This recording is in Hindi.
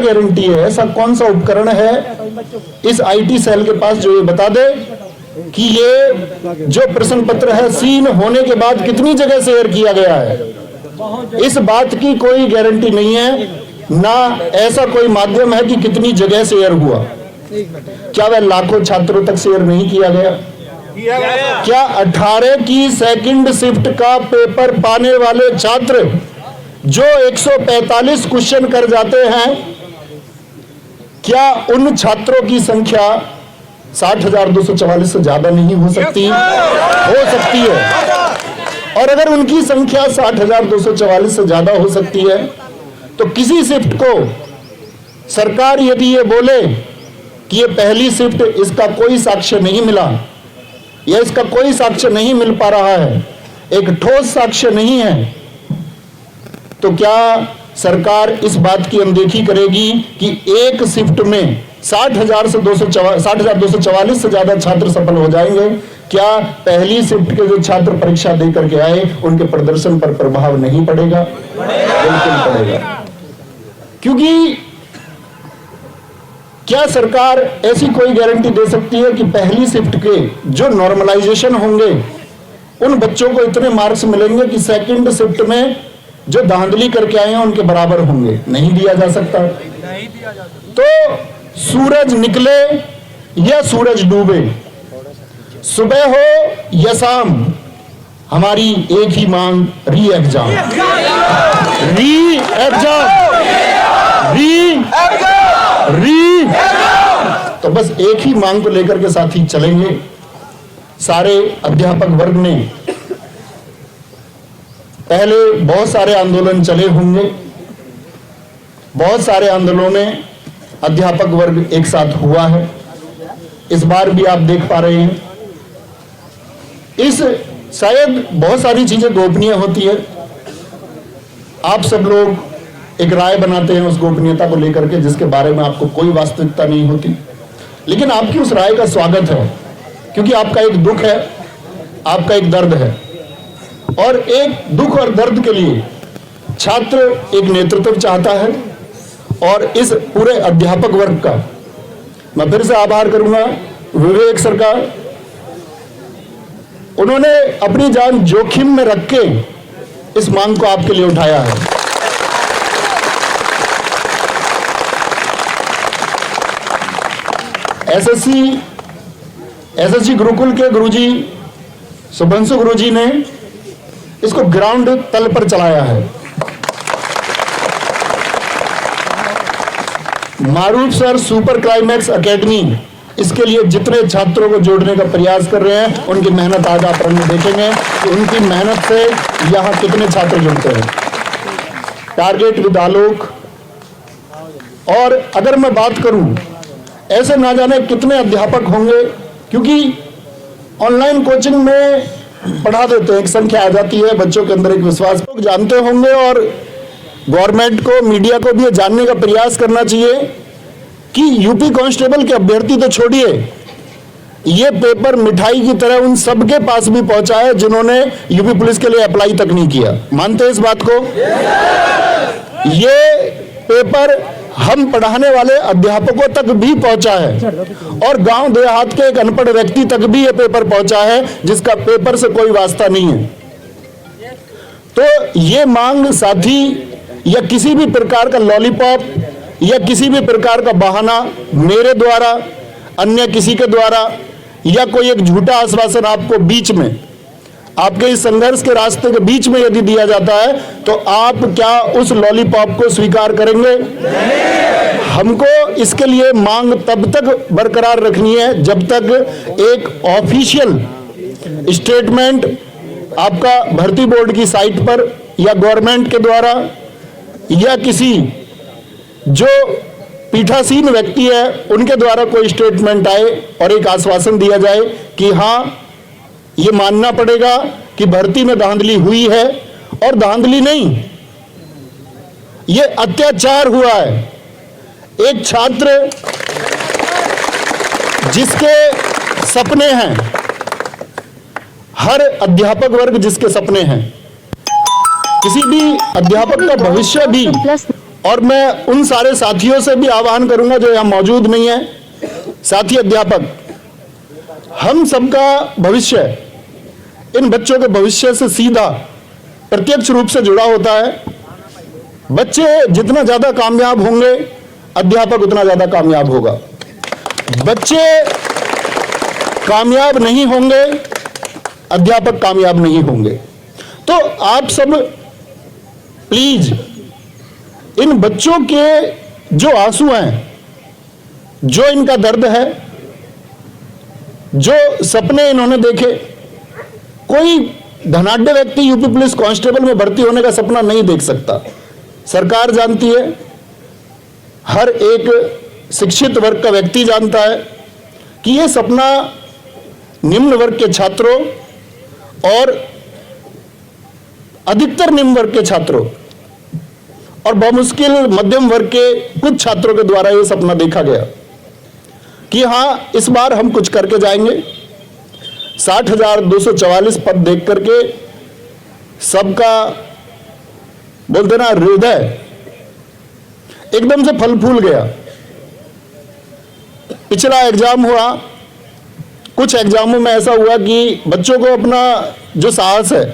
गारंटी है, ऐसा कौन सा उपकरण है इस आईटी सेल के पास जो ये बता दे कि ये जो प्रश्न पत्र है सीन होने के बाद कितनी जगह शेयर किया गया है। इस बात की कोई गारंटी नहीं है, ना ऐसा कोई माध्यम है कि कितनी जगह शेयर हुआ। क्या वह लाखों छात्रों तक शेयर नहीं किया गया? क्या 18 की सेकंड शिफ्ट का पेपर पाने वाले छात्र जो 145 क्वेश्चन कर जाते हैं, क्या उन छात्रों की संख्या 60,244 से ज्यादा नहीं हो सकती? हो सकती है। और अगर उनकी संख्या 60,244 से ज्यादा हो सकती है तो किसी शिफ्ट को सरकार यदि ये बोले कि ये पहली शिफ्ट, इसका कोई साक्ष्य नहीं मिला या इसका कोई साक्ष्य नहीं मिल पा रहा है, एक ठोस साक्ष्य नहीं है, तो क्या सरकार इस बात की अनदेखी करेगी कि एक शिफ्ट में 60,244 से ज्यादा छात्र सफल हो जाएंगे? क्या पहली शिफ्ट के जो छात्र परीक्षा दे करके आए उनके प्रदर्शन पर प्रभाव नहीं पड़ेगा? बिल्कुल पड़ेगा। क्योंकि क्या सरकार ऐसी कोई गारंटी दे सकती है कि पहली शिफ्ट के जो नॉर्मलाइजेशन होंगे उन बच्चों को इतने मार्क्स मिलेंगे कि सेकंड शिफ्ट में जो धांधली करके आए हैं उनके बराबर होंगे? नहीं दिया जा सकता। तो सूरज निकले या सूरज डूबे, सुबह हो या शाम, हमारी एक ही मांग, री एग्जाम, री एग्जाम, री। तो बस एक ही मांग को लेकर के साथी चलेंगे। सारे अध्यापक वर्ग ने पहले बहुत सारे आंदोलन चले होंगे, बहुत सारे आंदोलनों में अध्यापक वर्ग एक साथ हुआ है। इस बार भी आप देख पा रहे हैं, शायद बहुत सारी चीजें गोपनीय होती है, आप सब लोग एक राय बनाते हैं उस गोपनीयता को लेकर के जिसके बारे में आपको कोई वास्तविकता नहीं होती, लेकिन आपकी उस राय का स्वागत है, क्योंकि आपका एक दुख है, आपका एक दर्द है, और एक दुख और दर्द के लिए छात्र एक नेतृत्व चाहता है। और इस पूरे अध्यापक वर्ग का मैं फिर से आभार करूंगा विवेक सर का, उन्होंने अपनी जान जोखिम में रख के इस मांग को आपके लिए उठाया है। एसएससी गुरुकुल के गुरुजी सुभंशु गुरुजी ने इसको ग्राउंड तल पर चलाया है। मारूफ सर सुपर क्लाइमैक्स एकेडमी इसके लिए जितने छात्रों को जोड़ने का प्रयास कर रहे हैं, उनकी मेहनत आज आप रंग देखेंगे कि उनकी मेहनत से यहाँ कितने छात्र जुड़ते हैं। टारगेट विद आलोक। और अगर मैं बात करूं, ऐसे ना जाने कितने अध्यापक होंगे, क्योंकि ऑनलाइन कोचिंग में पढ़ा देते हैं, एक संख्या आ जाती है, बच्चों के अंदर एक विश्वास, लोग जानते होंगे। और गवर्नमेंट को, मीडिया को भी ये जानने का प्रयास करना चाहिए कि यूपी कांस्टेबल के अभ्यर्थी तो छोड़िए, ये पेपर मिठाई की तरह उन सबके पास भी पहुंचा है जिन्होंने यूपी पुलिस के लिए अप्लाई तक नहीं किया। मानते हैं इस बात को? ये पेपर हम पढ़ाने वाले अध्यापकों तक भी पहुंचा है, और गांव देहात के एक अनपढ़ व्यक्ति तक भी ये पेपर पहुंचा है जिसका पेपर से कोई वास्ता नहीं है। तो ये मांग साथी या किसी भी प्रकार का लॉलीपॉप या किसी भी प्रकार का बहाना मेरे द्वारा, अन्य किसी के द्वारा, या कोई एक झूठा आश्वासन आपको बीच में, आपके इस संघर्ष के रास्ते के बीच में यदि दिया जाता है तो आप क्या उस लॉलीपॉप को स्वीकार करेंगे? हमको इसके लिए मांग तब तक बरकरार रखनी है जब तक एक ऑफिशियल स्टेटमेंट आपका भर्ती बोर्ड की साइट पर या गवर्नमेंट के द्वारा या किसी जो पीठासीन व्यक्ति है उनके द्वारा कोई स्टेटमेंट आए और एक आश्वासन दिया जाए कि हाँ, ये मानना पड़ेगा कि भर्ती में धांधली हुई है, और धांधली नहीं, ये अत्याचार हुआ है। एक छात्र जिसके सपने हैं, हर अध्यापक वर्ग जिसके सपने हैं, किसी भी अध्यापक का भविष्य भी और मैं उन सारे साथियों से भी आह्वान करूंगा जो यहां मौजूद नहीं है, साथी अध्यापक, हम सबका भविष्य इन बच्चों के भविष्य से सीधा प्रत्यक्ष रूप से जुड़ा होता है। बच्चे जितना ज्यादा कामयाब होंगे, अध्यापक उतना ज्यादा कामयाब होगा। बच्चे कामयाब नहीं होंगे, अध्यापक कामयाब नहीं होंगे। तो आप सब प्लीज इन बच्चों के जो आंसू हैं, जो इनका दर्द है, जो सपने इन्होंने देखे, कोई धनाढ्य व्यक्ति यूपी पुलिस कांस्टेबल में भर्ती होने का सपना नहीं देख सकता। सरकार जानती है, हर एक शिक्षित वर्ग का व्यक्ति जानता है कि यह सपना निम्न वर्ग के छात्रों और अधिकतर निम्न वर्ग के छात्रों और बहुमुश्किल मध्यम वर्ग के कुछ छात्रों के द्वारा यह सपना देखा गया कि हां, इस बार हम कुछ करके जाएंगे। 60,244 पद देख करके सबका बोलते ना हृदय एकदम से फल फूल गया। पिछला एग्जाम हुआ, कुछ एग्जामों में ऐसा हुआ कि बच्चों को अपना जो साहस है